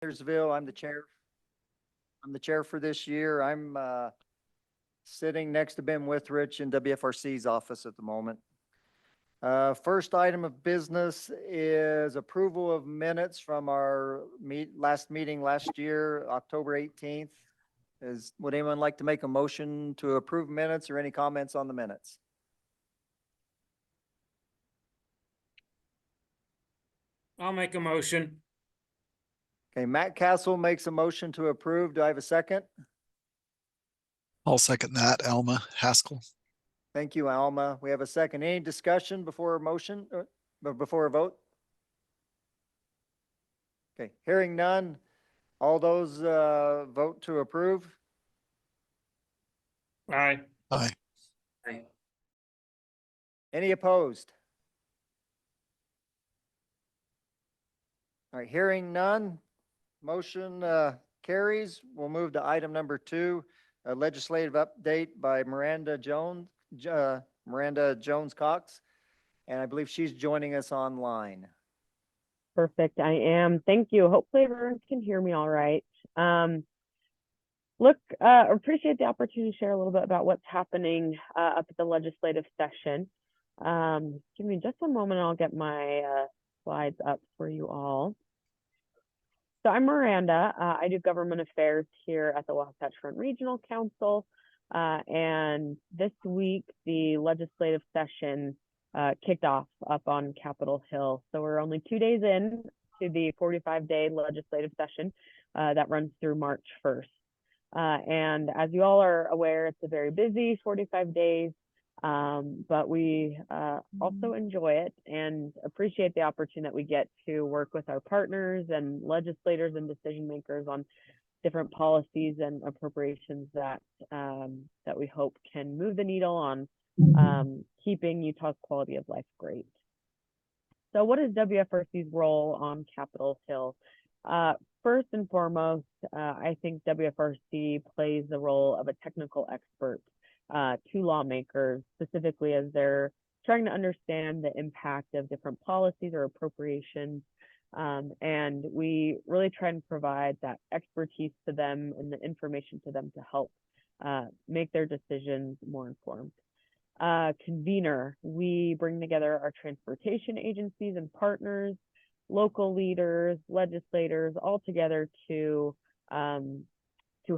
Tyersville. I'm the chair. I'm the chair for this year. I'm sitting next to Ben Withrich in WFRC's office at the moment. First item of business is approval of minutes from our last meeting last year, October 18th. Would anyone like to make a motion to approve minutes or any comments on the minutes? I'll make a motion. Okay, Matt Castle makes a motion to approve. Do I have a second? I'll second that, Alma Haskell. Thank you, Alma. We have a second. Any discussion before a motion or before a vote? Okay, hearing none. All those vote to approve? Aye. Aye. Aye. Any opposed? All right, hearing none. Motion carries. We'll move to item number 2, a legislative update by Miranda Jones Cox. And I believe she's joining us online. Perfect. I am. Thank you. Hopefully everyone can hear me all right. Appreciate the opportunity to share a little bit about what's happening up at the legislative session. Give me just a moment. I'll get my slides up for you all. So I'm Miranda. I do government affairs here at the Wasatch Front Regional Council. And this week, the legislative session kicked off up on Capitol Hill. So we're only 2 days in to the 45-day legislative session that runs through March 1st. And as you all are aware, it's a very busy 45 days, but we also enjoy it and appreciate the opportunity that we get to work with our partners and legislators and decision makers on different policies and appropriations that that we hope can move the needle on keeping Utah's quality of life great. So what is WFRC's role on Capitol Hill? First and foremost, I think WFRC plays the role of a technical expert to lawmakers, specifically as they're trying to understand the impact of different policies or appropriations. And we really try and provide that expertise to them and the information to them to help make their decisions more informed. Convener, we bring together our transportation agencies and partners, local leaders, legislators, all together to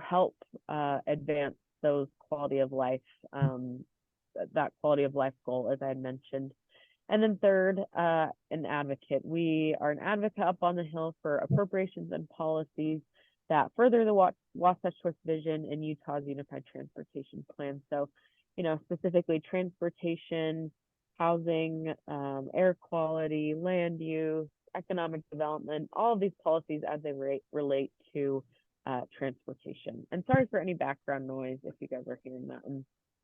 help advance those quality of life, that quality of life goal, as I had mentioned. And then third, an advocate. We are an advocate up on the Hill for appropriations and policies that further the Wasatch Choice vision and Utah's Unified Transportation Plan. So, you know, specifically transportation, housing, air quality, land use, economic development, all of these policies as they relate to transportation. And sorry for any background noise if you guys are hearing that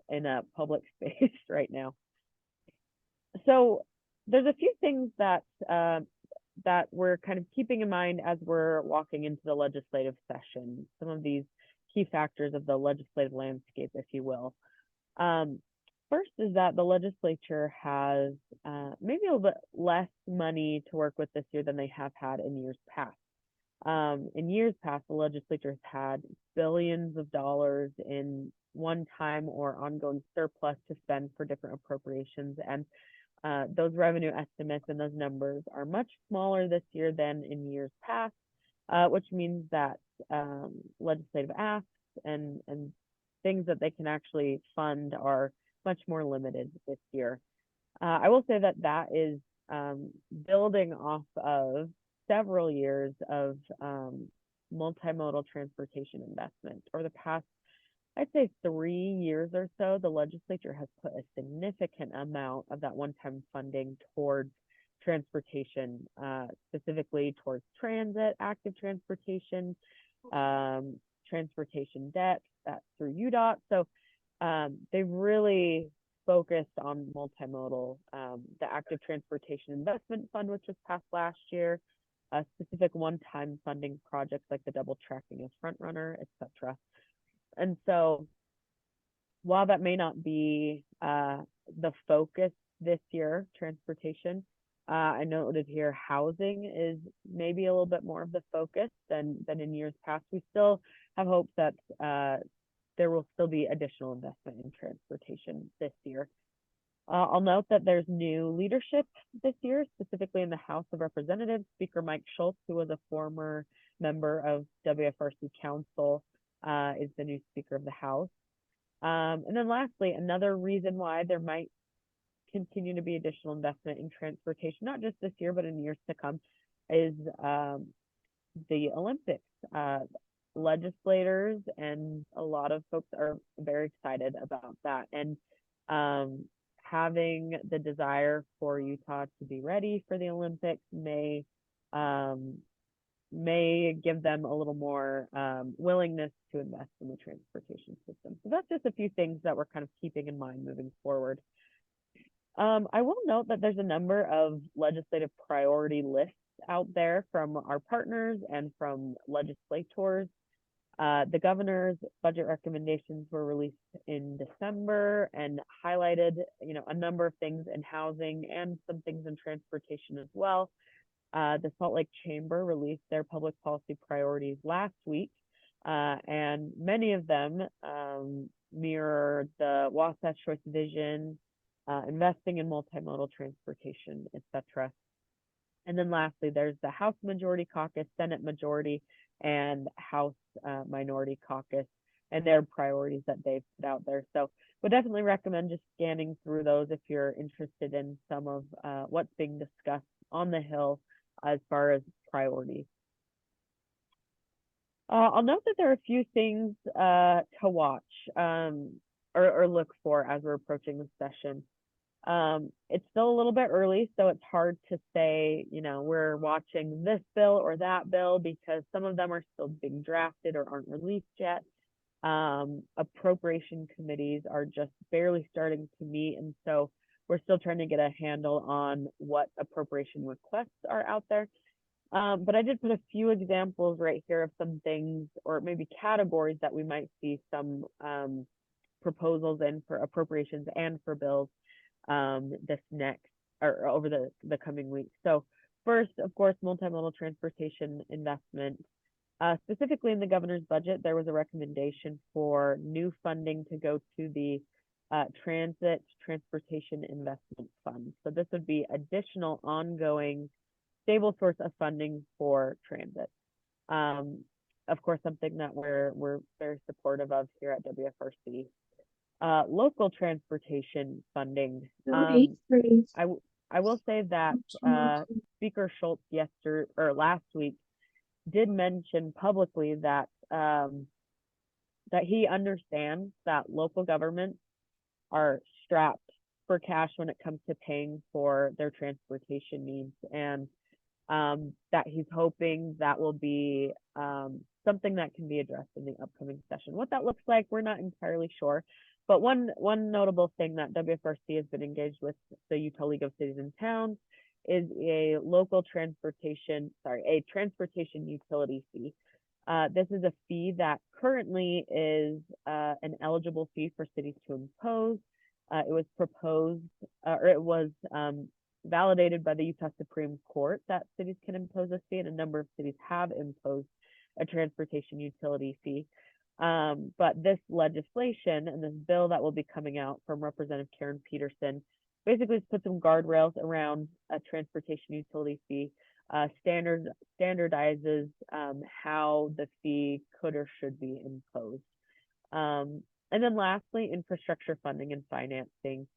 in a public space right now. So there's a few things that that we're kind of keeping in mind as we're walking into the legislative session, some of these key factors of the legislative landscape, if you will. First is that the legislature has maybe a little bit less money to work with this year than they have had in years past. In years past, the legislature has had billions of dollars in one-time or ongoing surplus to spend for different appropriations, and those revenue estimates and those numbers are much smaller this year than in years past, which means that legislative asks and things that they can actually fund are much more limited this year. I will say that that is building off of several years of multimodal transportation investment. Over the past, I'd say 3 years or so, the legislature has put a significant amount of that one-time funding towards transportation, specifically towards transit, active transportation, transportation debt, that's through UDOT. So they've really focused on multimodal, the active transportation investment fund, which was passed last year, specific one-time funding projects like the double tracking of front runner, etc. And so while that may not be the focus this year, transportation, I noted here housing is maybe a little bit more of the focus than in years past. We still have hopes that there will still be additional investment in transportation this year. I'll note that there's new leadership this year, specifically in the House of Representatives. Speaker Mike Schultz, who was a former member of WFRC Council, is the new Speaker of the House. And then lastly, another reason why there might continue to be additional investment in transportation, not just this year, but in years to come, is the Olympics. Legislators and a lot of folks are very excited about that. And having the desire for Utah to be ready for the Olympics may give them a little more willingness to invest in the transportation system. So that's just a few things that we're kind of keeping in mind moving forward. I will note that there's a number of legislative priority lists out there from our partners and from legislators. The governor's budget recommendations were released in December and highlighted, a number of things in housing and some things in transportation as well. The Salt Lake Chamber released their public policy priorities last week, and many of them mirror the Wasatch Choice Vision, investing in multimodal transportation, etc. And then lastly, there's the House Majority Caucus, Senate Majority, and House Minority Caucus, and their priorities that they've put out there. So would definitely recommend just scanning through those if you're interested in some of what's being discussed on the Hill as far as priorities. I'll note that there are a few things to watch or look for as we're approaching the session. It's still a little bit early, so it's hard to say, we're watching this bill or that bill because some of them are still being drafted or aren't released yet. Appropriation committees are just barely starting to meet, and so we're still trying to get a handle on what appropriation requests are out there. But I did put a few examples right here of some things or maybe categories that we might see some proposals in for appropriations and for bills this next or over the coming weeks. So first, of course, multimodal transportation investment. Specifically in the governor's budget, there was a recommendation for new funding to go to the Transit Transportation Investment Fund. So this would be additional ongoing stable source of funding for transit. Of course, something that we're very supportive of here at WFRC. Local transportation funding. I will say that Speaker Schultz last week did mention publicly that that he understands that local governments are strapped for cash when it comes to paying for their transportation needs, and that he's hoping that will be something that can be addressed in the upcoming session. What that looks like, we're not entirely sure. But one notable thing that WFRC has been engaged with the Utah League of Cities and Towns is a transportation utility fee. This is a fee that currently is an eligible fee for cities to impose. It was proposed, or it was validated by the Utah Supreme Court that cities can impose this fee, and a number of cities have imposed a transportation utility fee. But this legislation and this bill that will be coming out from Representative Karen Peterson basically put some guardrails around a transportation utility fee, standardizes how the fee could or should be imposed. And then lastly, infrastructure funding and financing.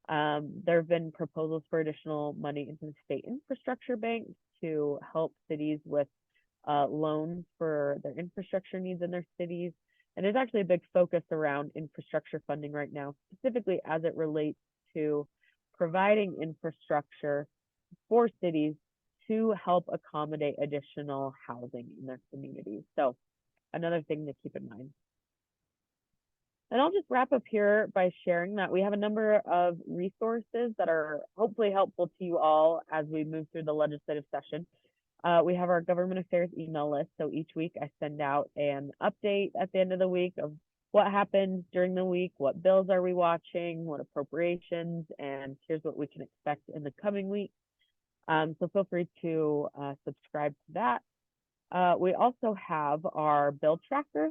There have been proposals for additional money into the state infrastructure bank to help cities with loans for their infrastructure needs in their cities. And there's actually a big focus around infrastructure funding right now, specifically as it relates to providing infrastructure for cities to help accommodate additional housing in their communities. So another thing to keep in mind. And I'll just wrap up here by sharing that we have a number of resources that are hopefully helpful to you all as we move through the legislative session. We have our government affairs email list. So each week I send out an update at the end of the week of what happened during the week, what bills are we watching, what appropriations, and here's what we can expect in the coming week. So feel free to subscribe to that. We also have our bill tracker.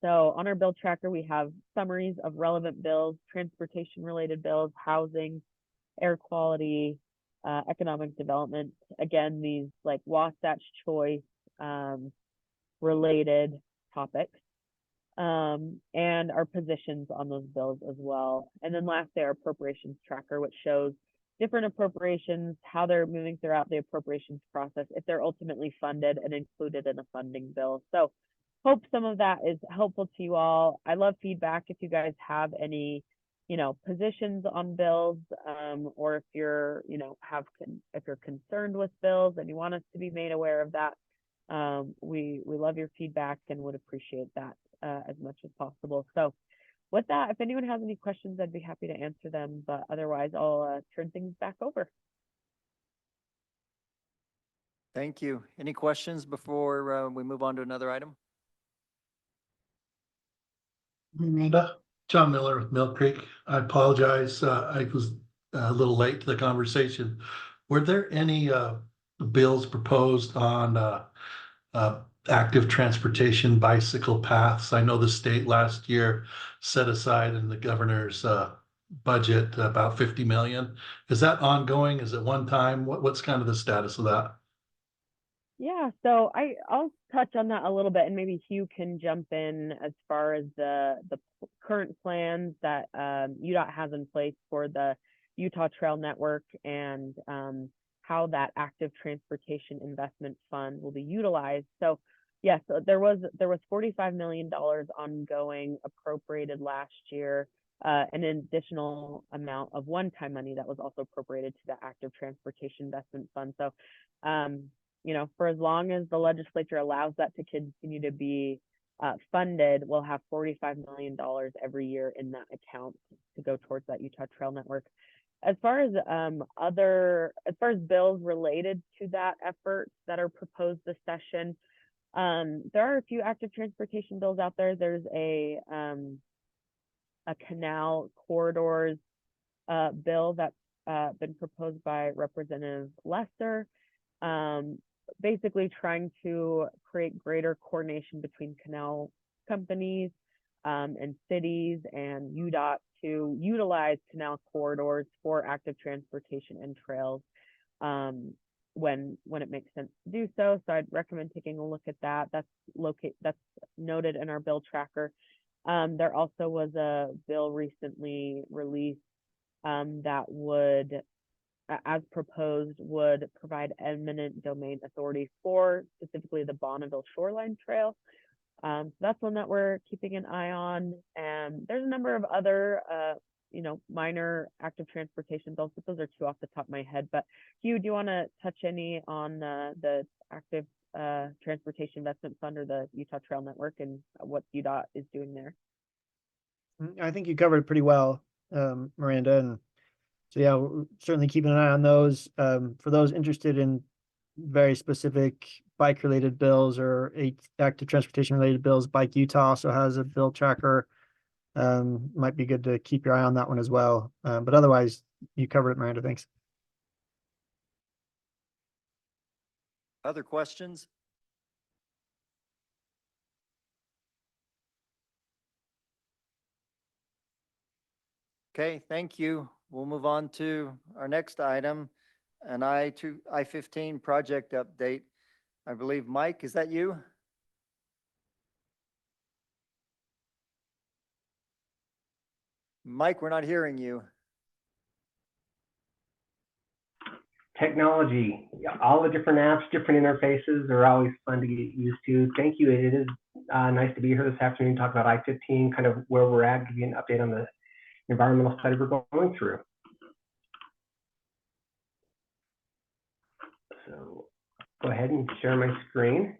So on our bill tracker, we have summaries of relevant bills, transportation related bills, housing, air quality, economic development. Again, these like Wasatch Choice related topics, and our positions on those bills as well. And then lastly, our appropriations tracker, which shows different appropriations, how they're moving throughout the appropriations process, if they're ultimately funded and included in a funding bill. So hope some of that is helpful to you all. I love feedback if you guys have any, positions on bills, or if you're, if you're concerned with bills and you want us to be made aware of that. We love your feedback and would appreciate that as much as possible. So with that, if anyone has any questions, I'd be happy to answer them, but otherwise I'll turn things back over. Thank you. Any questions before we move on to another item? Miranda, John Miller with Mill Creek. I apologize. I was a little late to the conversation. Were there any bills proposed on active transportation bicycle paths? I know the state last year set aside in the governor's budget about 50 million. Is that ongoing? Is it one time? What's kind of the status of that? Yeah, so I'll touch on that a little bit, and maybe Hugh can jump in as far as the current plans that UDOT has in place for the Utah Trail Network, and how that active transportation investment fund will be utilized. So yes, there was $45 million ongoing appropriated last year, and an additional amount of one-time money that was also appropriated to the active transportation investment fund. So for as long as the legislature allows that to continue to be funded, we'll have $45 million every year in that account to go towards that Utah Trail Network. As far as bills related to that effort that are proposed this session, there are a few active transportation bills out there. There's a canal corridors bill that's been proposed by Representative Lester, basically trying to create greater coordination between canal companies and cities and UDOT to utilize canal corridors for active transportation and trails when it makes sense to do so. So I'd recommend taking a look at that. That's noted in our bill tracker. There also was a bill recently released that would, as proposed, would provide eminent domain authority for specifically the Bonneville Shoreline Trail. So that's one that we're keeping an eye on. And there's a number of other, minor active transportation bills, but those are two off the top of my head. But Hugh, do you want to touch any on the active transportation investment fund or the Utah Trail Network and what UDOT is doing there? I think you covered it pretty well, Miranda. And so, yeah, we're certainly keeping an eye on those. For those interested in very specific bike-related bills or active transportation-related bills, Bike Utah also has a bill tracker. Might be good to keep your eye on that one as well. But otherwise, you covered it, Miranda. Thanks. Other questions? Okay, thank you. We'll move on to our next item, an I-15 project update. I believe, Mike, is that you? Mike, we're not hearing you. Technology, all the different apps, different interfaces are always fun to get used to. Thank you. It is nice to be here this afternoon to talk about I-15, kind of where we're at, give you an update on the environmental study we're going through. So go ahead and share my screen.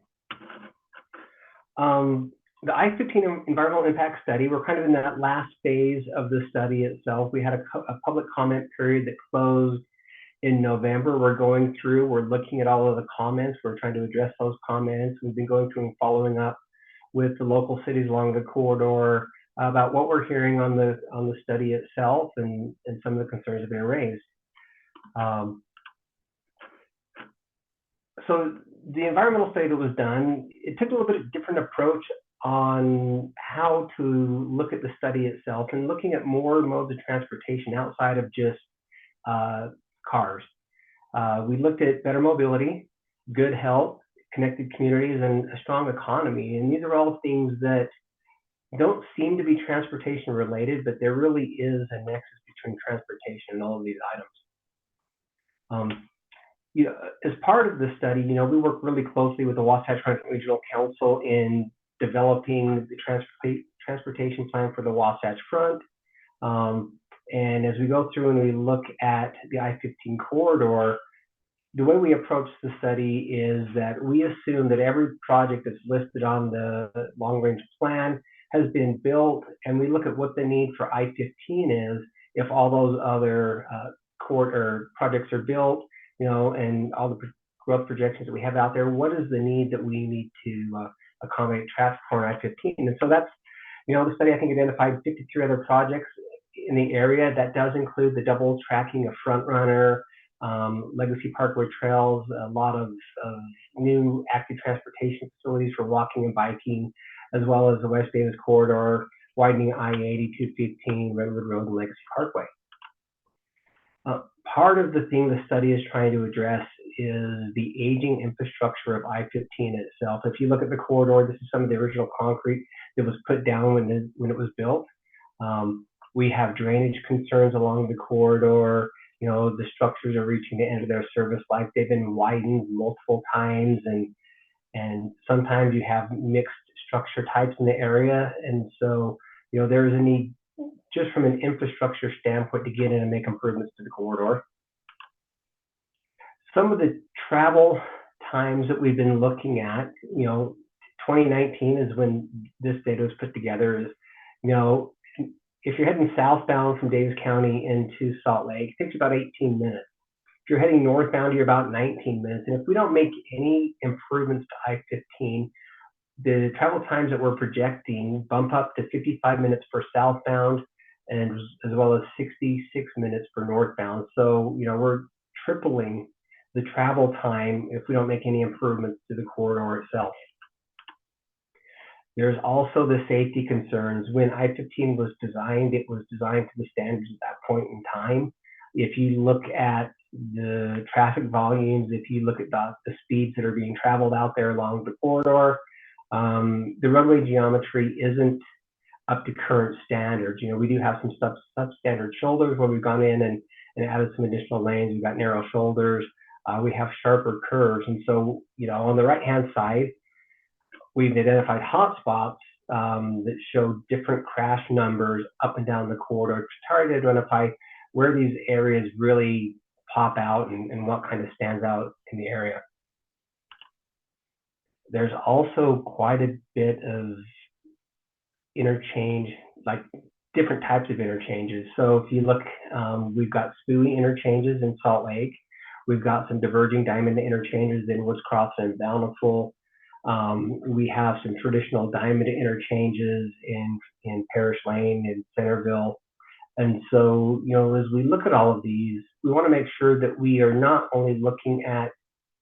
The I-15 environmental impact study, we're kind of in that last phase of the study itself. We had a public comment period that closed in November. We're looking at all of the comments. We're trying to address those comments. We've been going through and following up with the local cities along the corridor about what we're hearing on the study itself and some of the concerns that have been raised. So the environmental study that was done, it took a little bit of different approach on how to look at the study itself and looking at more modes of transportation outside of just cars. We looked at better mobility, good health, connected communities, and a strong economy. And these are all things that don't seem to be transportation related, but there really is a nexus between transportation and all of these items. As part of the study, we work really closely with the Wasatch Front Regional Council in developing the transportation plan for the Wasatch Front. And as we go through and we look at the I-15 corridor, the way we approach the study is that we assume that every project that's listed on the long-range plan has been built, and we look at what the need for I-15 is if all those other projects are built, and all the growth projections that we have out there. What is the need that we need to accommodate traffic for I-15? And so that's, the study I think identified 53 other projects in the area. That does include the double tracking of Front Runner, Legacy Parkway trails, a lot of new active transportation facilities for walking and biking, as well as the West Davis Corridor, widening I-80, 215, Redwood Road, and Legacy Parkway. Part of the thing the study is trying to address is the aging infrastructure of I-15 itself. If you look at the corridor, this is some of the original concrete that was put down when it was built. We have drainage concerns along the corridor. The structures are reaching the end of their service life. They've been widened multiple times, and sometimes you have mixed structure types in the area. And so, there is a need just from an infrastructure standpoint to get in and make improvements to the corridor. Some of the travel times that we've been looking at, 2019 is when this data was put together, is, if you're heading southbound from Davis County into Salt Lake, it takes about 18 minutes. If you're heading northbound, you're about 19 minutes. And if we don't make any improvements to I-15, the travel times that we're projecting bump up to 55 minutes for southbound, and as well as 66 minutes for northbound. So, we're tripling the travel time if we don't make any improvements to the corridor itself. There's also the safety concerns. When I-15 was designed, it was designed to the standards at that point in time. If you look at the traffic volumes, if you look at the speeds that are being traveled out there along the corridor, the roadway geometry isn't up to current standards. We do have some substandard shoulders where we've gone in and added some additional lanes. We've got narrow shoulders. We have sharper curves. And so, on the right-hand side, we've identified hotspots that show different crash numbers up and down the corridor to try to identify where these areas really pop out and what kind of stands out in the area. There's also quite a bit of interchange, like different types of interchanges. So if you look, we've got spooey interchanges in Salt Lake. We've got some diverging diamond interchanges in Woods Cross and Bountiful. We have some traditional diamond interchanges in Parish Lane and Centerville. And so, as we look at all of these, we want to make sure that we are not only looking at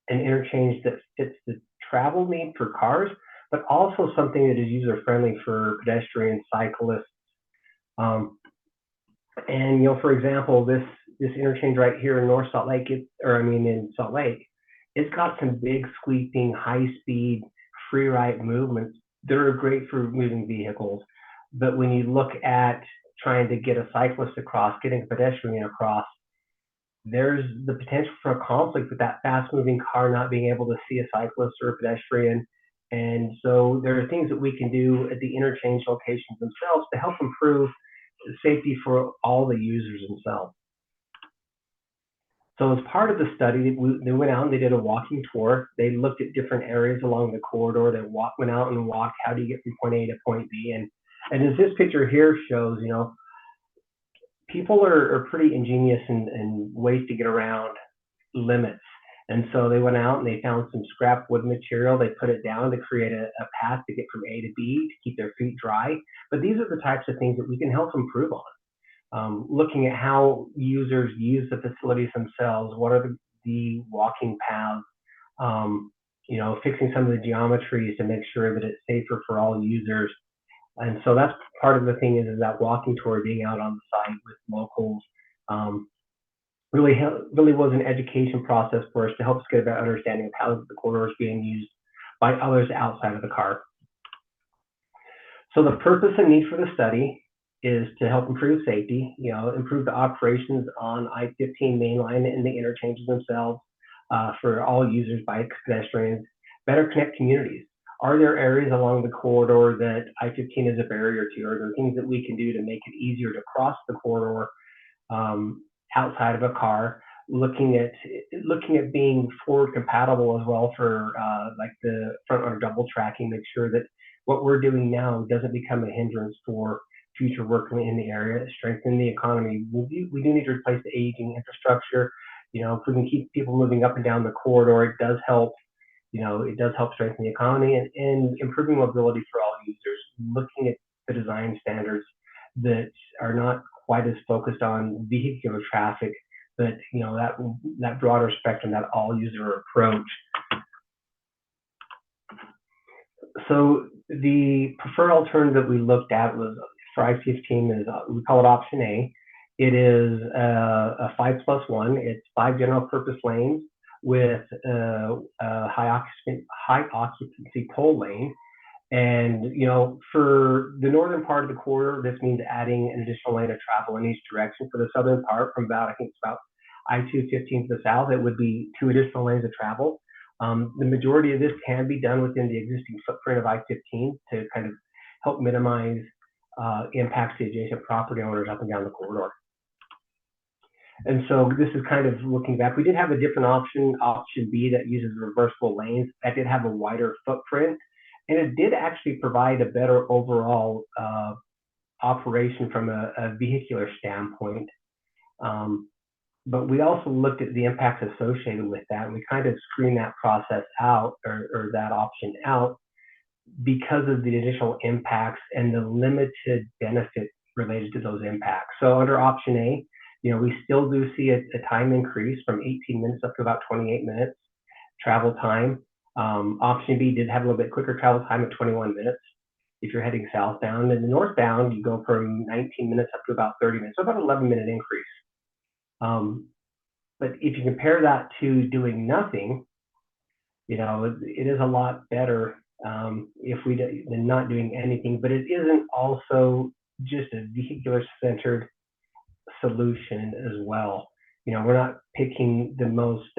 an interchange that fits the travel need for cars, but also something that is user-friendly for pedestrians, cyclists. And, for example, this interchange right here in North Salt Lake, in Salt Lake, it's got some big sweeping, high-speed, free ride movements that are great for moving vehicles. But when you look at trying to get a cyclist across, getting a pedestrian across, there's the potential for a conflict with that fast-moving car not being able to see a cyclist or a pedestrian. And so there are things that we can do at the interchange locations themselves to help improve safety for all the users themselves. So as part of the study, they went out and they did a walking tour. They looked at different areas along the corridor. They went out and walked. How do you get from point A to point B? And as this picture here shows, people are pretty ingenious in ways to get around limits. And so they went out and they found some scrap wood material. They put it down to create a path to get from A to B to keep their feet dry. But these are the types of things that we can help improve on. Looking at how users use the facilities themselves, what are the walking paths, you know, fixing some of the geometries to make sure that it's safer for all users. And so that's part of the thing is that walking tour, being out on the site with locals, really was an education process for us to help us get a better understanding of how the corridor is being used by others outside of the car. So the purpose and need for the study is to help improve safety, you know, improve the operations on I-15 mainline and the interchanges themselves for all users, bikes, pedestrians, better connect communities. Are there areas along the corridor that I-15 is a barrier to? Are there things that we can do to make it easier to cross the corridor outside of a car? Looking at being forward compatible as well for like the front runner double tracking, make sure that what we're doing now doesn't become a hindrance for future work in the area, strengthen the economy. We do need to replace the aging infrastructure. You know, if we can keep people moving up and down the corridor, it does help. You know, it does help strengthen the economy and improving mobility for all users. Looking at the design standards that are not quite as focused on vehicular traffic, but you know that broader spectrum, that all user approach. So the preferred alternative we looked at was for I-15 is we call it option A. It is a 5+1. It's 5 general purpose lanes with a high occupancy toll lane. And you know, for the northern part of the corridor, this means adding an additional lane of travel in each direction. For the southern part, from about I think it's about I-215 to the south, it would be 2 additional lanes of travel. The majority of this can be done within the existing footprint of I-15 to kind of help minimize impacts to adjacent property owners up and down the corridor. And so this is kind of looking back. We did have a different option, option B, that uses reversible lanes. That did have a wider footprint, and it did actually provide a better overall operation from a vehicular standpoint. But we also looked at the impacts associated with that, and we kind of screened that process out, or that option out, because of the additional impacts and the limited benefit related to those impacts. So under option A, you know, we still do see a time increase from 18 minutes up to about 28 minutes travel time. Option B did have a little bit quicker travel time at 21 minutes if you're heading southbound. And the northbound, you go from 19 minutes up to about 30 minutes, so about an 11-minute increase. But if you compare that to doing nothing, you know, it is a lot better if we than not doing anything. But it isn't also just a vehicular-centered solution as well. You know, we're not picking the most,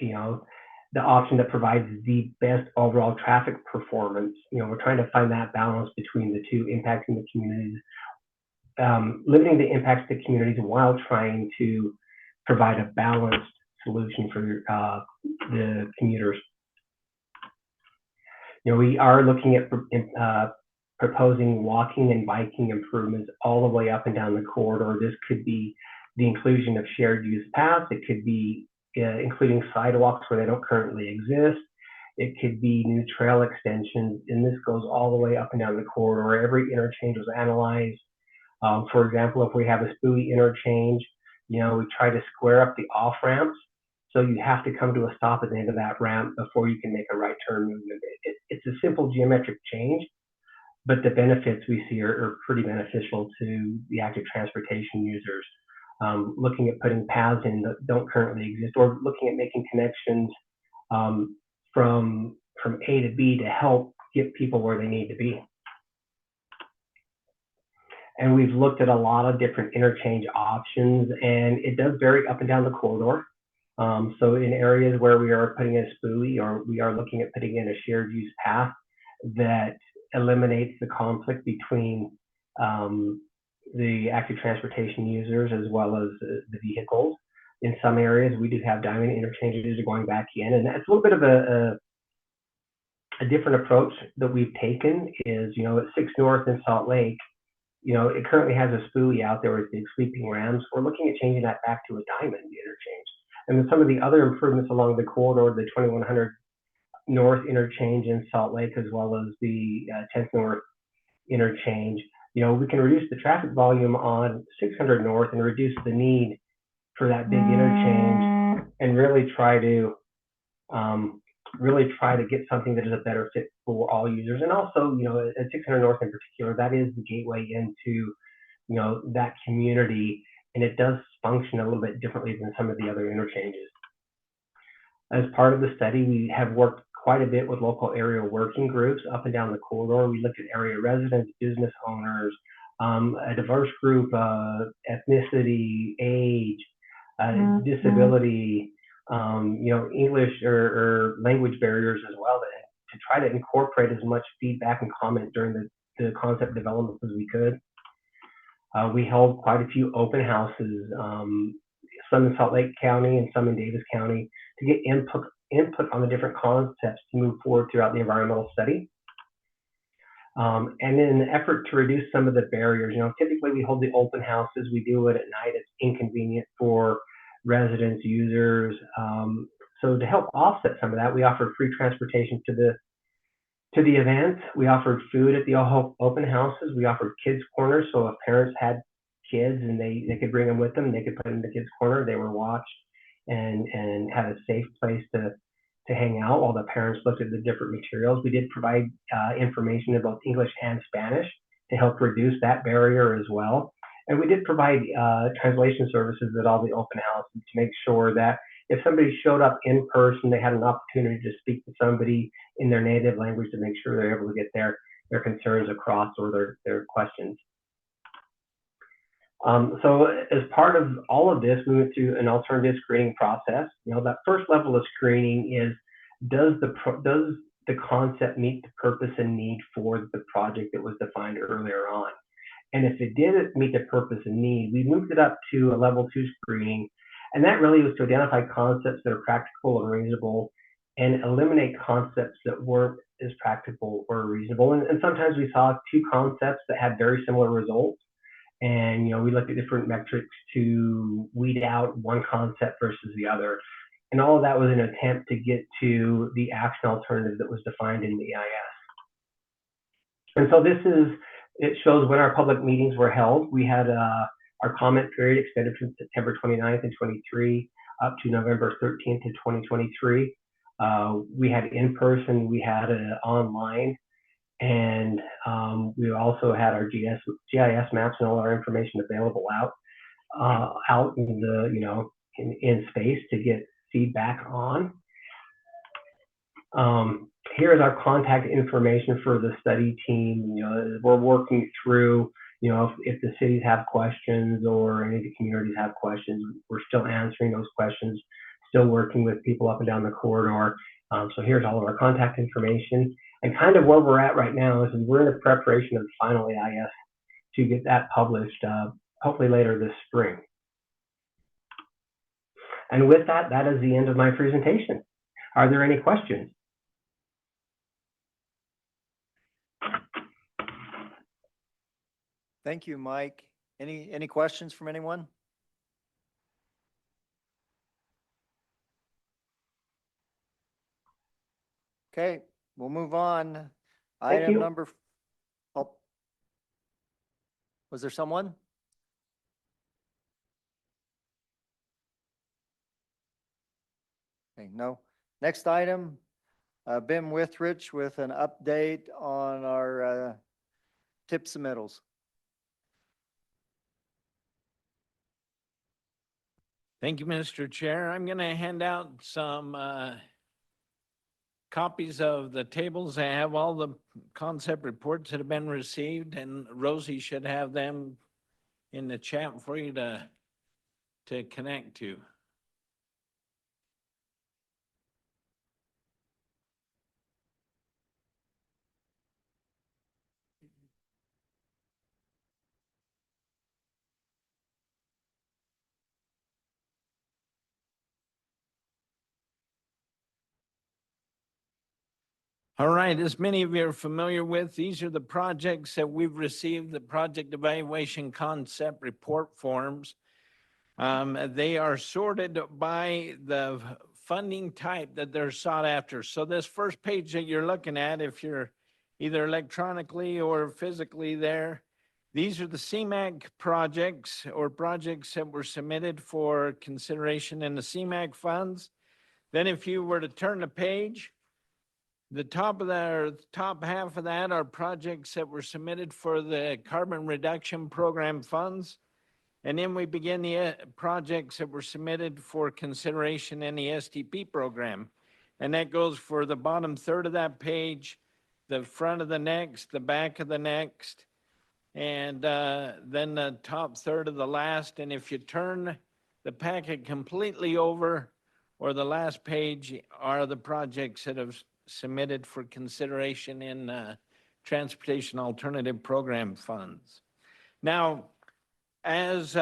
you know, the option that provides the best overall traffic performance. You know, we're trying to find that balance between the two, impacting the communities, limiting the impacts to communities while trying to provide a balanced solution for the commuters. You know, we are looking at proposing walking and biking improvements all the way up and down the corridor. This could be the inclusion of shared use paths. It could be including sidewalks where they don't currently exist. It could be new trail extensions, and this goes all the way up and down the corridor. Every interchange was analyzed. For example, if we have a spooey interchange, you know, we try to square up the off ramps. So you have to come to a stop at the end of that ramp before you can make a right turn movement. It's a simple geometric change, but the benefits we see are pretty beneficial to the active transportation users. Looking at putting paths in that don't currently exist, or looking at making connections from A to B to help get people where they need to be. And we've looked at a lot of different interchange options, and it does vary up and down the corridor. So in areas where we are putting in a spooey, or we are looking at putting in a shared use path that eliminates the conflict between the active transportation users as well as the vehicles. In some areas, we do have diamond interchanges going back in, and that's a little bit of a different approach that we've taken. Is, you know, at 6 North in Salt Lake, you know, it currently has a spooey out there with big sweeping rams. We're looking at changing that back to a diamond interchange. And with some of the other improvements along the corridor, the 2100 North interchange in Salt Lake, as well as the 10th North interchange, you know, we can reduce the traffic volume on 600 North and reduce the need for that big interchange, and really try to really try to get something that is a better fit for all users. And also, at 600 North in particular, that is the gateway into, that community, and it does function a little bit differently than some of the other interchanges. As part of the study, we have worked quite a bit with local area working groups up and down the corridor. We looked at area residents, business owners, a diverse group, ethnicity, age, disability, English or language barriers as well, to try to incorporate as much feedback and comment during the concept development as we could. We held quite a few open houses, some in Salt Lake County and some in Davis County, to get input on the different concepts to move forward throughout the environmental study. And in an effort to reduce some of the barriers, typically we hold the open houses, we do it at night, it's inconvenient for residents, users. So to help offset some of that, we offered free transportation to the event. We offered food at the open houses. We offered kids corners, so if parents had kids and they could bring them with them, they could put them in the kids corner. They were watched and had a safe place to hang out while the parents looked at the different materials. We did provide information in both English and Spanish to help reduce that barrier as well. And we did provide translation services at all the open houses to make sure that if somebody showed up in person, they had an opportunity to speak to somebody in their native language to make sure they're able to get their concerns across or their questions. So as part of all of this, we went through an alternative screening process. That first level of screening is, does the concept meet the purpose and need for the project that was defined earlier on? And if it didn't meet the purpose and need, we moved it up to a level 2 screening. And that really was to identify concepts that are practical and reasonable and eliminate concepts that weren't as practical or reasonable. And sometimes we saw 2 concepts that had very similar results. And, we looked at different metrics to weed out one concept versus the other. And all of that was an attempt to get to the action alternative that was defined in the EIS. And so it shows when our public meetings were held. We had our comment period extended from September 29th and 23 up to November 13th in 2023. We had in person, we had online, and we also had our GIS maps and all our information available out in the in space to get feedback on. Here is our contact information for the study team. We're working through, if the cities have questions or any of the communities have questions, we're still answering those questions, still working with people up and down the corridor. So here's all of our contact information. And kind of where we're at right now is we're in the preparation of the final EIS to get that published, hopefully later this spring. And with that, that is the end of my presentation. Are there any questions? Thank you, Mike. Any questions from anyone? Okay, we'll move on. Thank Item you. number, oh, was there someone? Okay, no. Next item, Ben Withrich with an update on our tip submittals. Thank you, Mr. Chair. I'm going to hand out some copies of the tables. I have all the concept reports that have been received, and Rosie should have them in the chat for you to connect to. All right, as many of you are familiar with, these are the projects that we've received, the project evaluation concept report forms. They are sorted by the funding type that they're sought after. So this first page that you're looking at, if you're either electronically or physically there, these are the CMAQ projects or projects that were submitted for consideration in the CMAQ funds. Then if you were to turn the page, the top of that, or the top half of that are projects that were submitted for the carbon reduction program funds. And then we begin the projects that were submitted for consideration in the STP program. And that goes for the bottom third of that page, the front of the next, the back of the next, and then the top third of the last. And if you turn the packet completely over, or the last page, are the projects that have submitted for consideration in Transportation Alternative Program funds. Now, as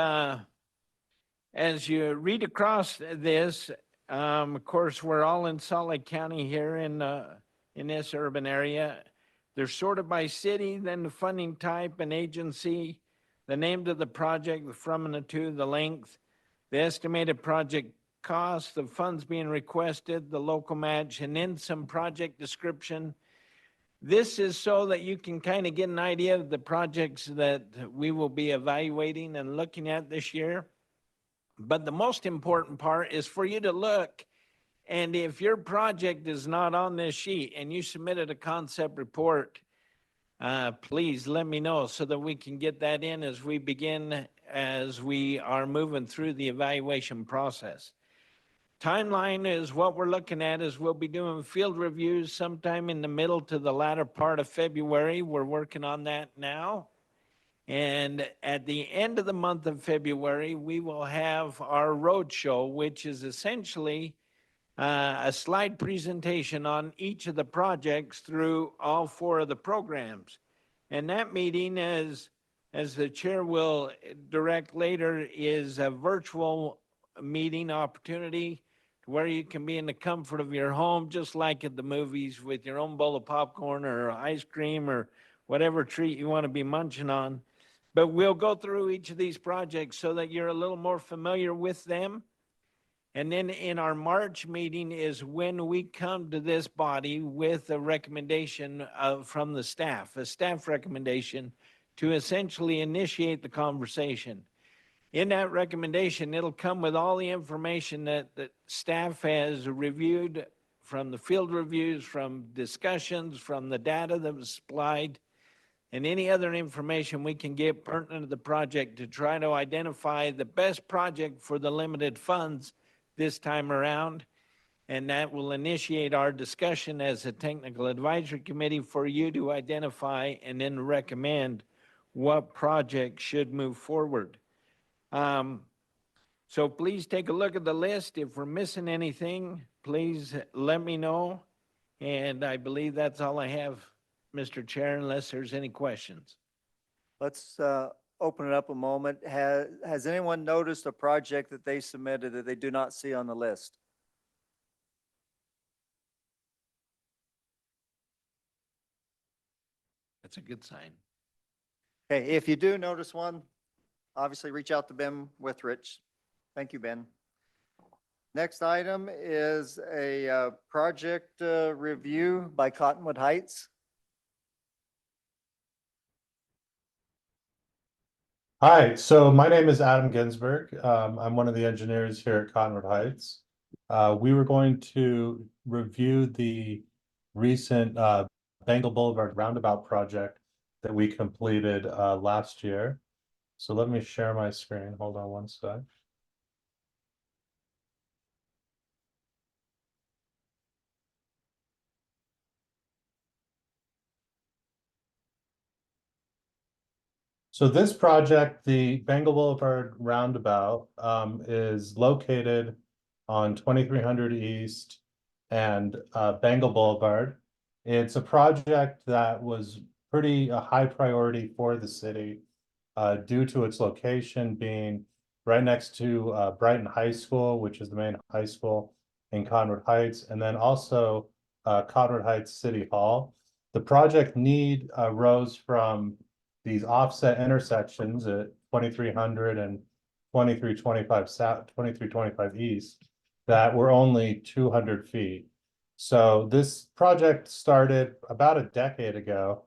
you read across this, of course, we're all in Salt Lake County here in this urban area. They're sorted by city, then the funding type and agency, the name of the project, the from and the to, the length, the estimated project cost, the funds being requested, the local match, and then some project description. This is so that you can kind of get an idea of the projects that we will be evaluating and looking at this year. But the most important part is for you to look, and if your project is not on this sheet and you submitted a concept report, please let me know so that we can get that in as we begin, as we are moving through the evaluation process. Timeline is what we're looking at is we'll be doing field reviews sometime in the middle to the latter part of February. We're working on that now. And at the end of the month of February, we will have our roadshow, which is essentially a slide presentation on each of the projects through all 4 of the programs. And that meeting, as the chair will direct later, is a virtual meeting opportunity where you can be in the comfort of your home, just like at the movies, with your own bowl of popcorn or ice cream or whatever treat you want to be munching on. But we'll go through each of these projects so that you're a little more familiar with them. And then in our March meeting is when we come to this body with a recommendation from the staff, a staff recommendation to essentially initiate the conversation. In that recommendation, it'll come with all the information that staff has reviewed from the field reviews, from discussions, from the data that was supplied, and any other information we can get pertinent to the project to try to identify the best project for the limited funds this time around. And that will initiate our discussion as a technical advisory committee for you to identify and then recommend what project should move forward. So please take a look at the list. If we're missing anything, please let me know. And I believe that's all I have, Mr. Chair, unless there's any questions. Let's open it up a moment. Has anyone noticed a project that they submitted that they do not see on the list? That's a good sign. Okay, if you do notice one, obviously reach out to Ben Withrich. Thank you, Ben. Next item is a project review by Cottonwood Heights. Hi, so my name is Adam Ginsberg. I'm one of the engineers here at Cottonwood Heights. We were going to review the recent Bengal Boulevard roundabout project that we completed last year. So let me share my screen. Hold on one sec. So this project, the Bengal Boulevard roundabout, is located on 2300 East and Bengal Boulevard. It's a project that was pretty a high priority for the city due to its location being right next to Brighton High School, which is the main high school in Cottonwood Heights, and then also Cottonwood Heights City Hall. The project need arose from these offset intersections at 2300 and 2325 south, 2325 east that were only 200 feet. So this project started about a decade ago,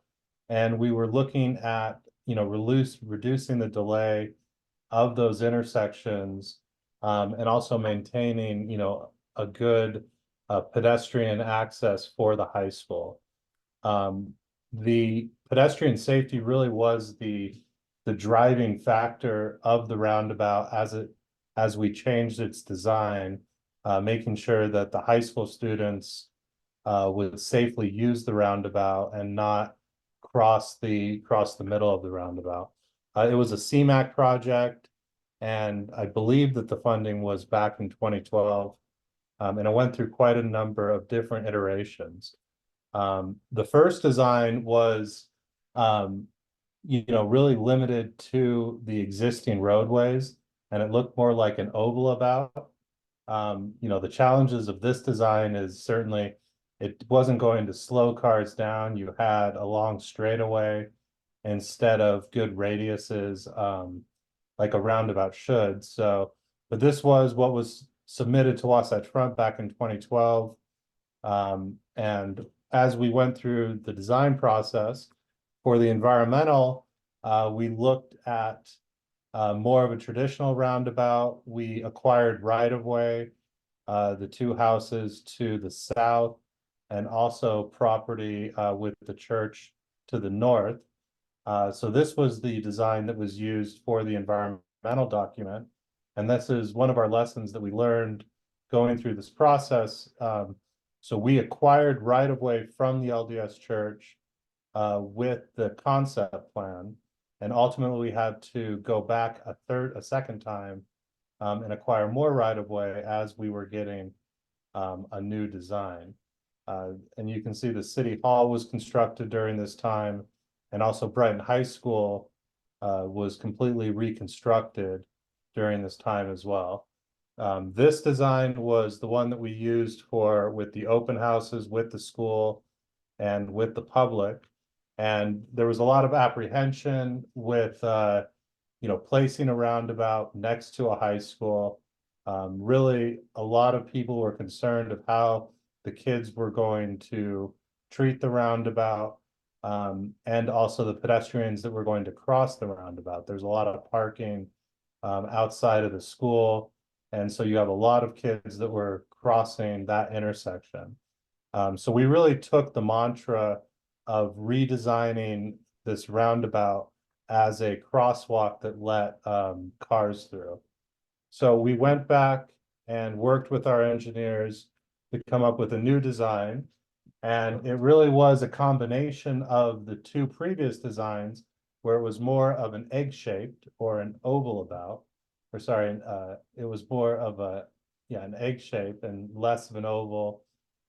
and we were looking at, reducing the delay of those intersections, and also maintaining, a good pedestrian access for the high school. The pedestrian safety really was the driving factor of the roundabout as we changed its design, making sure that the high school students would safely use the roundabout and not cross the middle of the roundabout. It was a CMAQ project, and I believe that the funding was back in 2012, and it went through quite a number of different iterations. The first design was, really limited to the existing roadways, and it looked more like an oval about. The challenges of this design is certainly it wasn't going to slow cars down. You had a long straightaway instead of good radiuses, like a roundabout should. So, but this was what was submitted to Wasatch Front back in 2012. And as we went through the design process for the environmental, we looked at more of a traditional roundabout. We acquired right-of-way, the two houses to the south, and also property with the church to the north. So this was the design that was used for the environmental document. And this is one of our lessons that we learned going through this process. So we acquired right-of-way from the LDS church with the concept plan. And ultimately we had to go back a second time and acquire more right-of-way as we were getting a new design. And you can see the city hall was constructed during this time, and also Brighton High School was completely reconstructed during this time as well. This design was the one that we used with the open houses, with the school, and with the public. And there was a lot of apprehension with placing a roundabout next to a high school. Really, a lot of people were concerned of how the kids were going to treat the roundabout, and also the pedestrians that were going to cross the roundabout. There's a lot of parking outside of the school, and so you have a lot of kids that were crossing that intersection. So we really took the mantra of redesigning this roundabout as a crosswalk that let cars through. So we went back and worked with our engineers to come up with a new design. And it really was a combination of the two previous designs, where it was more of an egg-shaped or an oval about, or sorry, it was more of an egg shape and less of an oval.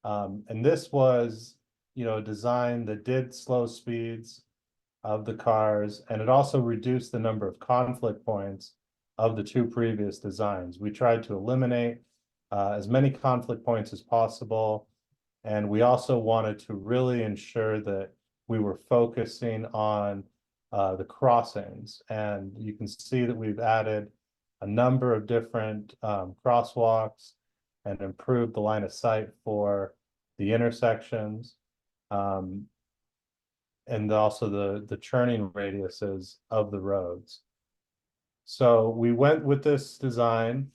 And this was, a design that did slow speeds of the cars, and it also reduced the number of conflict points of the two previous designs. We tried to eliminate as many conflict points as possible. And we also wanted to really ensure that we were focusing on the crossings. And you can see that we've added a number of different crosswalks and improved the line of sight for the intersections. And also the churning radiuses of the roads. So we went with this design,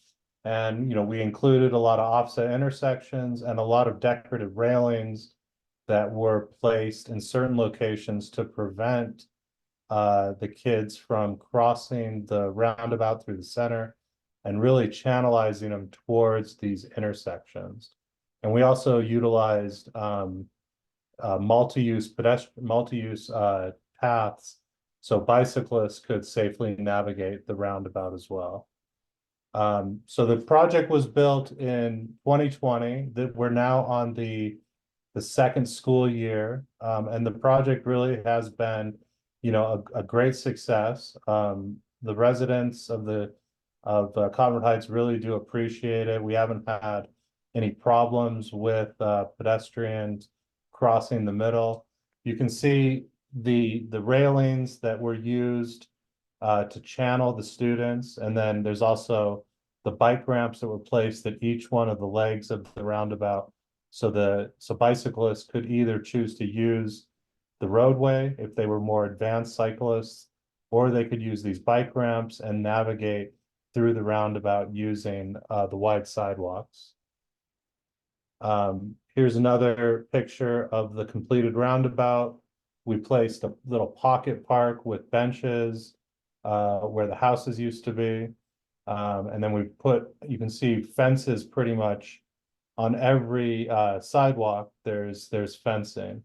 and we included a lot of offset intersections and a lot of decorative railings that were placed in certain locations to prevent the kids from crossing the roundabout through the center and really channelizing them towards these intersections. And we also utilized multi-use paths so bicyclists could safely navigate the roundabout as well. So the project was built in 2020. That we're now on the second school year, and the project really has been, a great success. The residents of Concord Heights really do appreciate it. We haven't had any problems with pedestrians crossing the middle. You can see the railings that were used to channel the students, and then there's also the bike ramps that were placed at each one of the legs of the roundabout, so bicyclists could either choose to use the roadway if they were more advanced cyclists, or they could use these bike ramps and navigate through the roundabout using the wide sidewalks. Here's another picture of the completed roundabout. We placed a little pocket park with benches where the houses used to be. And then we put, you can see fences pretty much on every sidewalk. There's fencing.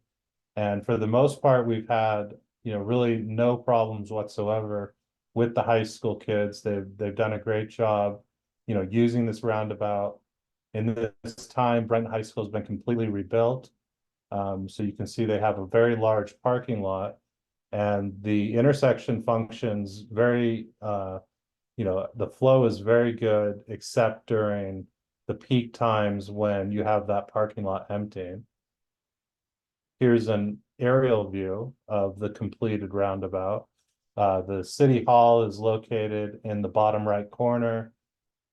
And for the most part, we've had, really no problems whatsoever with the high school kids. They've done a great job, using this roundabout. In this time, Brent High School has been completely rebuilt. So you can see they have a very large parking lot, and the intersection functions very, the flow is very good, except during the peak times when you have that parking lot emptying. Here's an aerial view of the completed roundabout. The city hall is located in the bottom right corner,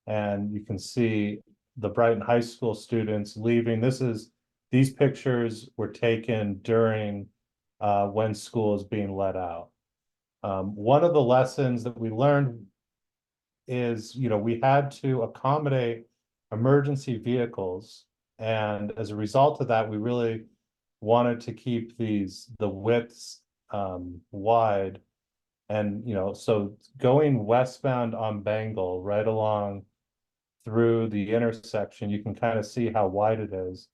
and you can see the Brighton High School students leaving. These pictures were taken during when school is being let out. One of the lessons that we learned is, we had to accommodate emergency vehicles. And as a result of that, we really wanted to keep the widths wide. And, so going westbound on Bengal right along through the intersection, you can kind of see how wide it is.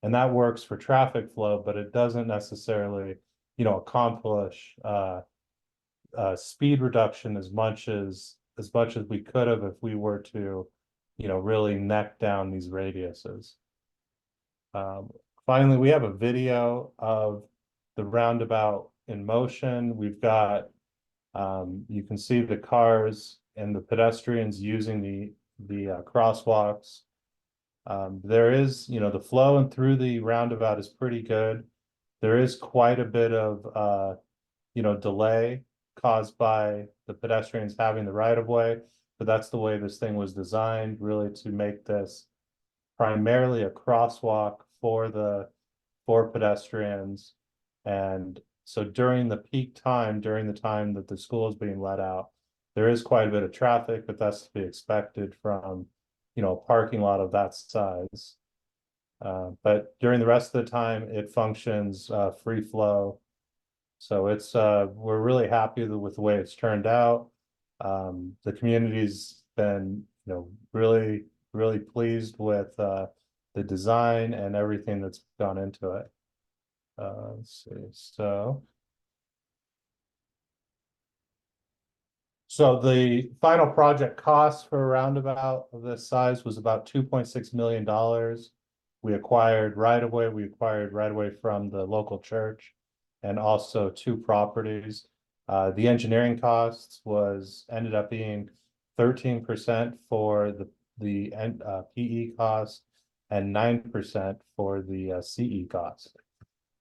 And that works for traffic flow, but it doesn't necessarily, accomplish speed reduction as much as we could have if we were to, really neck down these radiuses. Finally, we have a video of the roundabout in motion. We've got, you can see the cars and the pedestrians using the crosswalks. There is, the flow and through the roundabout is pretty good. There is quite a bit of, delay caused by the pedestrians having the right of way, but that's the way this thing was designed, really to make this primarily a crosswalk for pedestrians. And so during the peak time, during the time that the school is being let out, there is quite a bit of traffic, but that's to be expected from, a parking lot of that size. But during the rest of the time, it functions free flow. So it's we're really happy with the way it's turned out. The community's been, really, really pleased with the design and everything that's gone into it. Let's see. So the final project cost for a roundabout of this size was about $2.6 million. We acquired right-of-way from the local church and also 2 properties. The engineering costs ended up being 13% for the PE cost and 9% for the CE cost.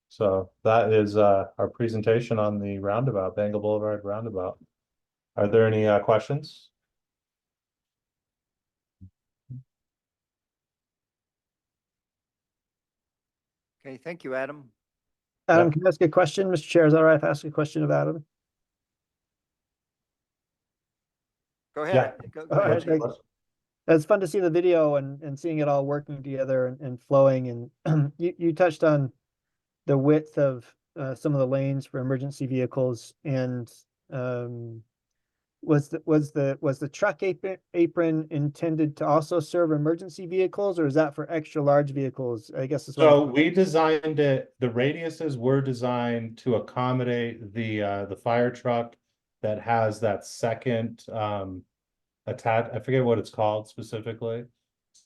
So that is our presentation on the roundabout, Bengal Boulevard roundabout. Are there any questions? Okay, thank you, Adam. Adam, Yeah. can I ask a question? Mr. Chair, is that all right if I ask a question of Adam? Go Yeah. ahead. Go All ahead. right, thanks. It's fun to see the video and seeing it all working together and flowing. And you touched on the width of some of the lanes for emergency vehicles. And was the truck apron intended to also serve emergency vehicles, or is that for extra large vehicles? I guess So we designed it, the radiuses were designed to accommodate the fire truck that has that second attach, I forget what it's called specifically.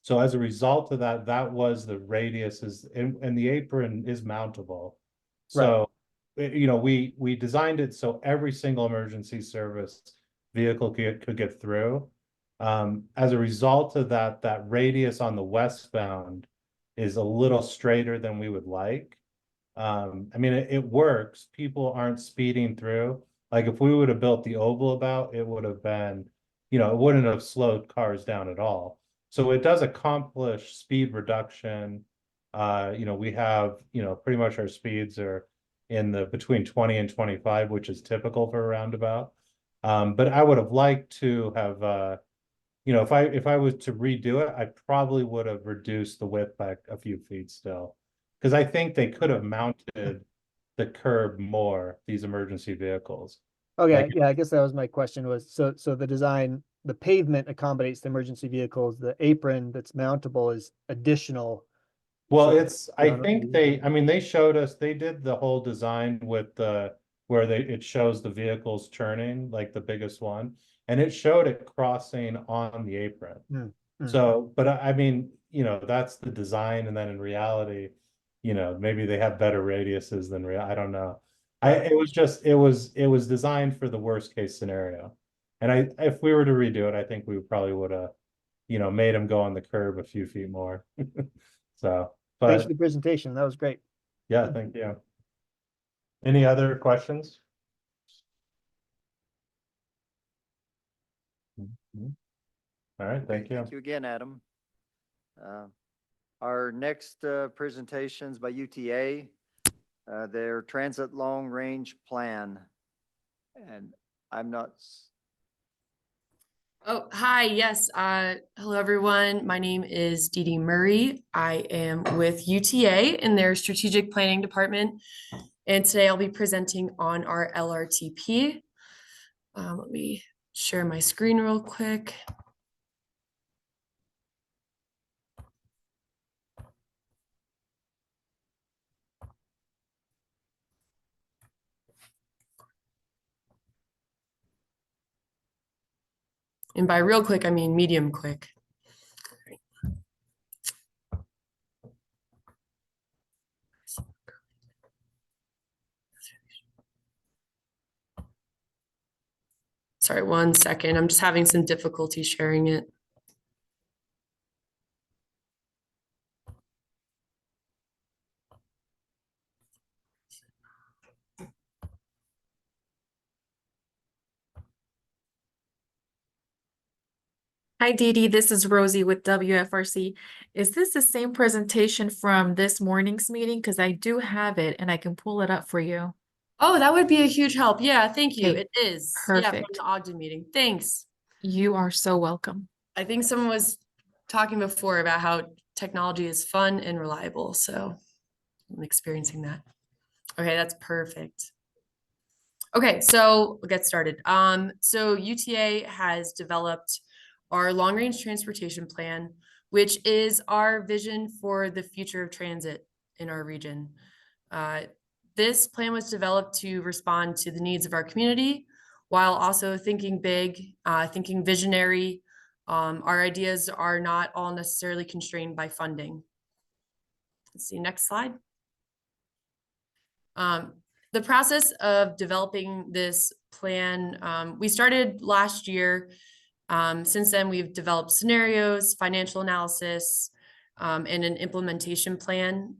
So as a result of that, that was the radius and the apron is mountable. So, we designed it so every single emergency service vehicle could get through. As a result of that, that radius on the westbound is a little straighter than we would like. I mean, it works. People aren't speeding through. Like if we would have built the oval about, it would have been, it wouldn't have slowed cars down at all. So it does accomplish speed reduction. We have, pretty much our speeds are in the between 20 and 25, which is typical for a roundabout. But I would have liked to have, you know, if I was to redo it, I probably would have reduced the width by a few feet still. Because I think they could have mounted the curb more, these emergency vehicles. Okay, Like- yeah, I guess that was my question was, so the design, the pavement accommodates the emergency vehicles, the apron that's mountable is additional. Well, So- it's, I think I mean, they showed us, they did the whole design with the, where it shows the vehicles turning, like the biggest one. And it showed it crossing on the apron. So, but I mean, you know, that's the design, and then in reality, you know, maybe they have better radiuses than I don't know. It was just, it was designed for the worst case scenario. And if we were to redo it, I think we probably would have, you know, made them go on the curb a few feet more. So, Thanks but for the presentation. That was great. yeah, thank you. Any other questions? All right, thank you. Thank you again, Adam. Our next presentation's by UTA, their Transit Long Range Plan. And I'm not, Oh, hi. Yes. Hello, everyone. My name is Dee Dee Murray. I am with UTA in their strategic planning department. And today I'll be presenting on our LRTP. Let me share my screen real quick. And by real quick, I mean medium quick. Sorry, 1 second. I'm just having some difficulty sharing it. Hi, Dee Dee. This is Rosie with WFRC. Is this the same presentation from this morning's meeting? Because I do have it and I can pull it up for you. Oh, that would be a huge help. Yeah, thank you. Okay, It is. Yeah, from perfect. the Ogden meeting. Thanks. You are so welcome. I think someone was talking before about how technology is fun and reliable, so I'm experiencing that. Okay, that's perfect. Okay, so we'll get started. So UTA has developed our long-range transportation plan, which is our vision for the future of transit in our region. This plan was developed to respond to the needs of our community while also thinking big, thinking visionary. Our ideas are not all necessarily constrained by funding. Let's see, next slide. The process of developing this plan, we started last year. Since then, we've developed scenarios, financial analysis, and an implementation plan.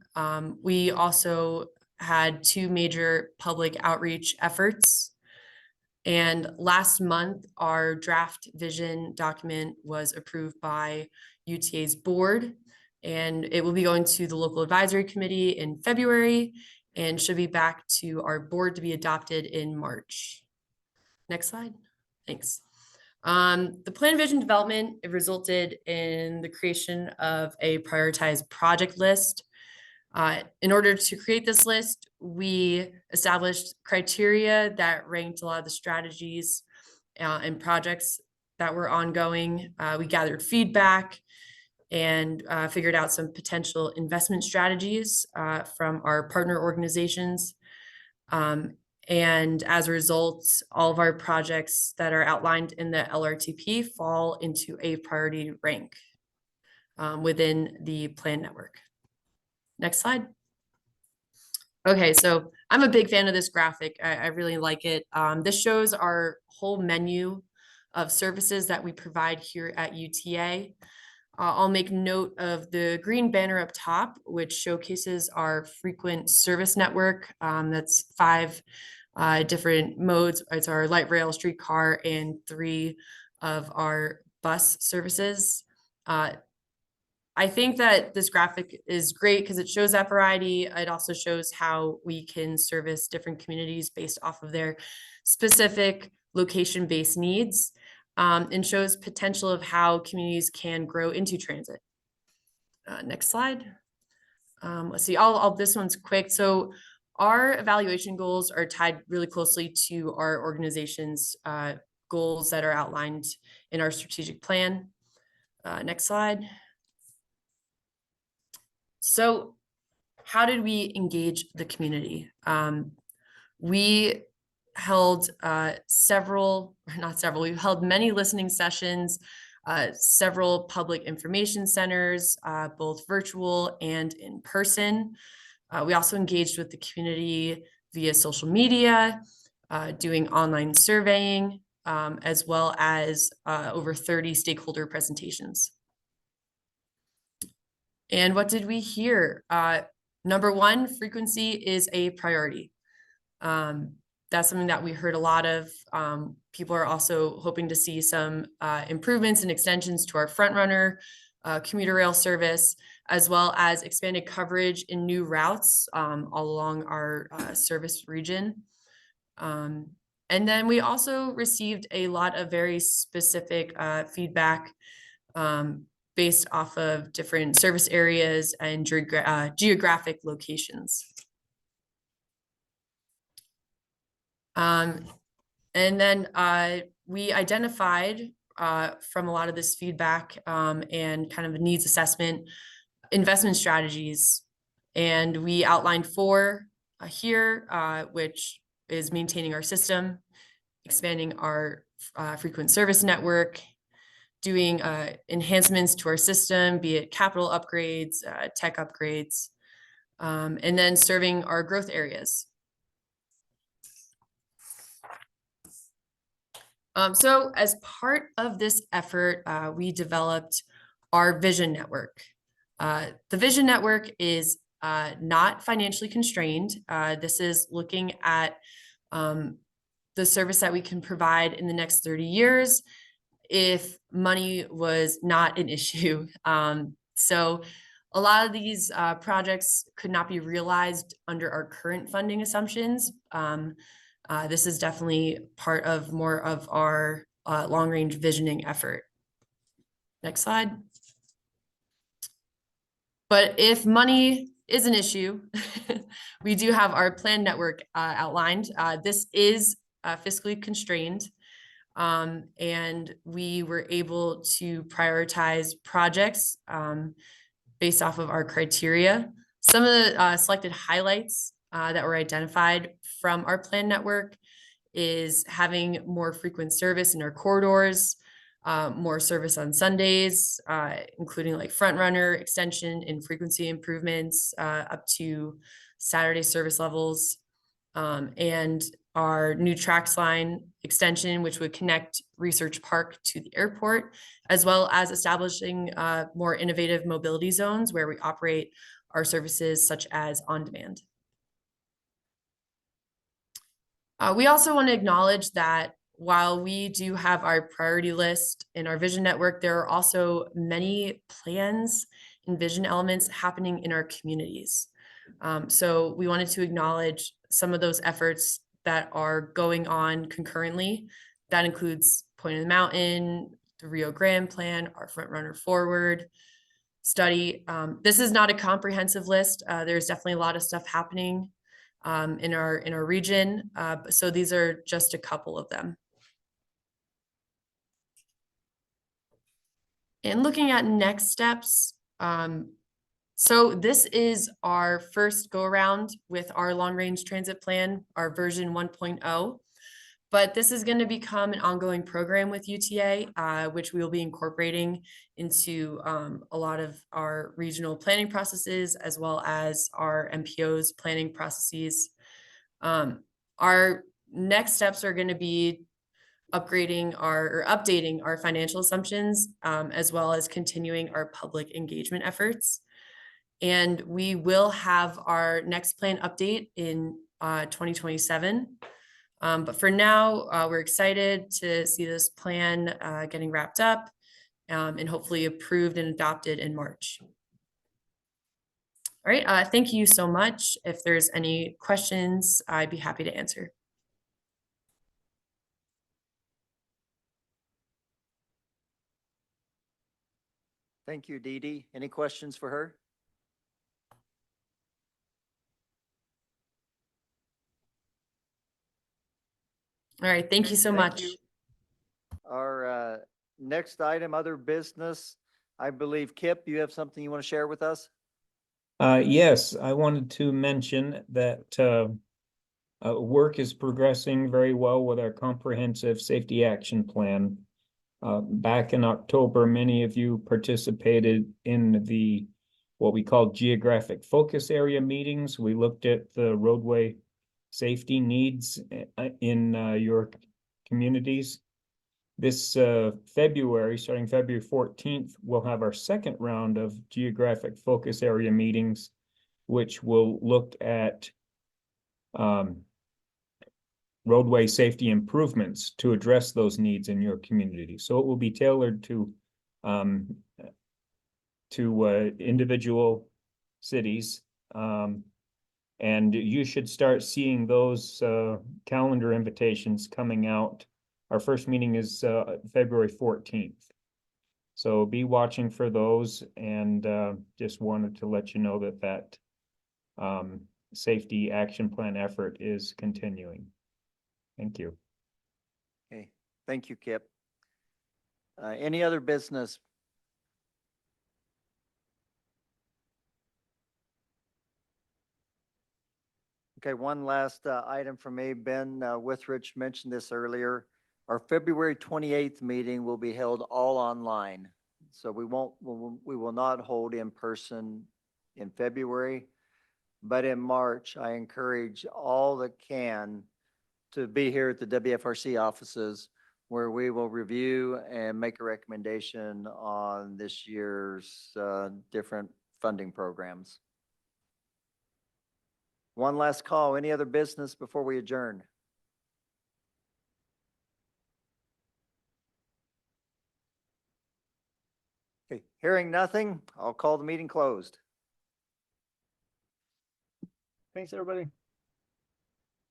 We also had 2 major public outreach efforts. And last month, our draft vision document was approved by UTA's board, and it will be going to the local advisory committee in February and should be back to our board to be adopted in March. Next slide. Thanks. The plan vision development, it resulted in the creation of a prioritized project list. In order to create this list, we established criteria that ranked a lot of the strategies and projects that were ongoing. We gathered feedback and figured out some potential investment strategies from our partner organizations. And as a result, all of our projects that are outlined in the LRTP fall into a priority rank within the plan network. Next slide. Okay, so I'm a big fan of this graphic. I really like it. This shows our whole menu of services that we provide here at UTA. I'll make note of the green banner up top, which showcases our frequent service network. That's 5 different modes. It's our light rail, streetcar, and 3 of our bus services. I think that this graphic is great because it shows that variety. It also shows how we can service different communities based off of their specific location-based needs. and shows potential of how communities can grow into transit. Next slide. Let's see, this one's quick. So our evaluation goals are tied really closely to our organization's goals that are outlined in our strategic plan. Next slide. So how did we engage the community? We held we held many listening sessions, several public information centers, both virtual and in person. We also engaged with the community via social media, doing online surveying, as well as over 30 stakeholder presentations. And what did we hear? Number one, frequency is a priority. That's something that we heard a lot of. People are also hoping to see some improvements and extensions to our Frontrunner commuter rail service, as well as expanded coverage in new routes all along our service region. And then we also received a lot of very specific feedback based off of different service areas and geographic locations. And then we identified from a lot of this feedback and kind of a needs assessment, investment strategies. And we outlined 4 here, which is maintaining our system, expanding our frequent service network, doing enhancements to our system, be it capital upgrades, tech upgrades, and then serving our growth areas. So as part of this effort, we developed our vision network. The vision network is not financially constrained. This is looking at the service that we can provide in the next 30 years if money was not an issue. So a lot of these projects could not be realized under our current funding assumptions. This is definitely part of more of our long-range visioning effort. Next slide. But if money is an issue, we do have our plan network outlined. This is fiscally constrained, and we were able to prioritize projects based off of our criteria. Some of the selected highlights that were identified from our plan network is having more frequent service in our corridors, more service on Sundays, including like Frontrunner extension and frequency improvements up to Saturday service levels, and our new tracks line extension, which would connect Research Park to the airport, as well as establishing more innovative mobility zones where we operate our services such as on demand. We also want to acknowledge that while we do have our priority list in our vision network, there are also many plans and vision elements happening in our communities. So we wanted to acknowledge some of those efforts that are going on concurrently. That includes Point of the Mountain, the Rio Grande plan, our Frontrunner Forward study. This is not a comprehensive list. There's definitely a lot of stuff happening in our region. So these are just a couple of them. And looking at next steps, so this is our first go around with our long range transit plan, our version 1.0. But this is going to become an ongoing program with UTA, which we will be incorporating into a lot of our regional planning processes, as well as our MPO's planning processes. Our next steps are going to be updating our financial assumptions, as well as continuing our public engagement efforts. And we will have our next plan update in 2027. But for now, we're excited to see this plan getting wrapped up and hopefully approved and adopted in March. All right, thank you so much. If there's any questions, I'd be happy to answer. Thank you, Dee Dee. Any questions for her? All right, thank you so Thank much. you. Our next item, other business. I believe, Kip, you have something you want to share with us? Yes, I wanted to mention that work is progressing very well with our comprehensive safety action plan. Back in October, many of you participated in the what we call geographic focus area meetings. We looked at the roadway safety needs in your communities. This February, starting February 14th, we'll have our second round of geographic focus area meetings, which will look at roadway safety improvements to address those needs in your community. So it will be tailored to individual cities. And you should start seeing those calendar invitations coming out. Our first meeting is February 14th. So be watching for those, and just wanted to let you know that safety action plan effort is continuing. Thank you. Okay, thank you, Kip. Any other business? Okay, one last item from me. Ben Withrich mentioned this earlier. Our February 28th meeting will be held all online. So we will not hold in person in February, but in March, I encourage all that can to be here at the WFRC offices, where we will review and make a recommendation on this year's different funding programs. One last call. Any other business before we adjourn? Okay, hearing nothing, I'll call the meeting closed. Thanks, everybody.